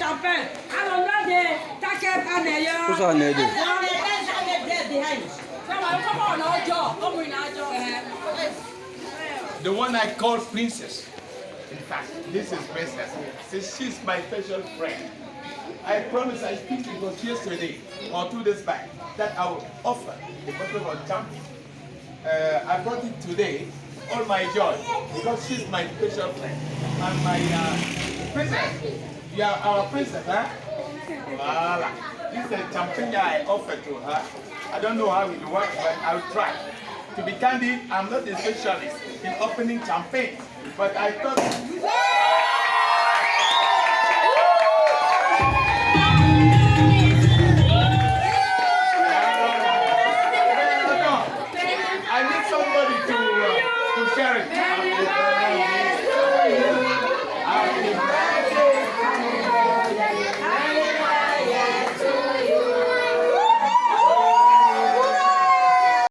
champagne. I'm not there. Take it and Who's on there? behind. Come on, our job. Come in our job. The one I call Princess. In fact, this is Princess. She's my special friend. I promise I speak it was yesterday or 2 days back that I will offer a bottle of champagne. I brought it today, all my joy, because she's my special friend. And my princess, you are our princess, huh? Voila. This is a champagne I offered to her. I don't know how it works, but I'll try. To be candid, I'm not a specialist in opening champagne, but I thought... I need somebody to share it.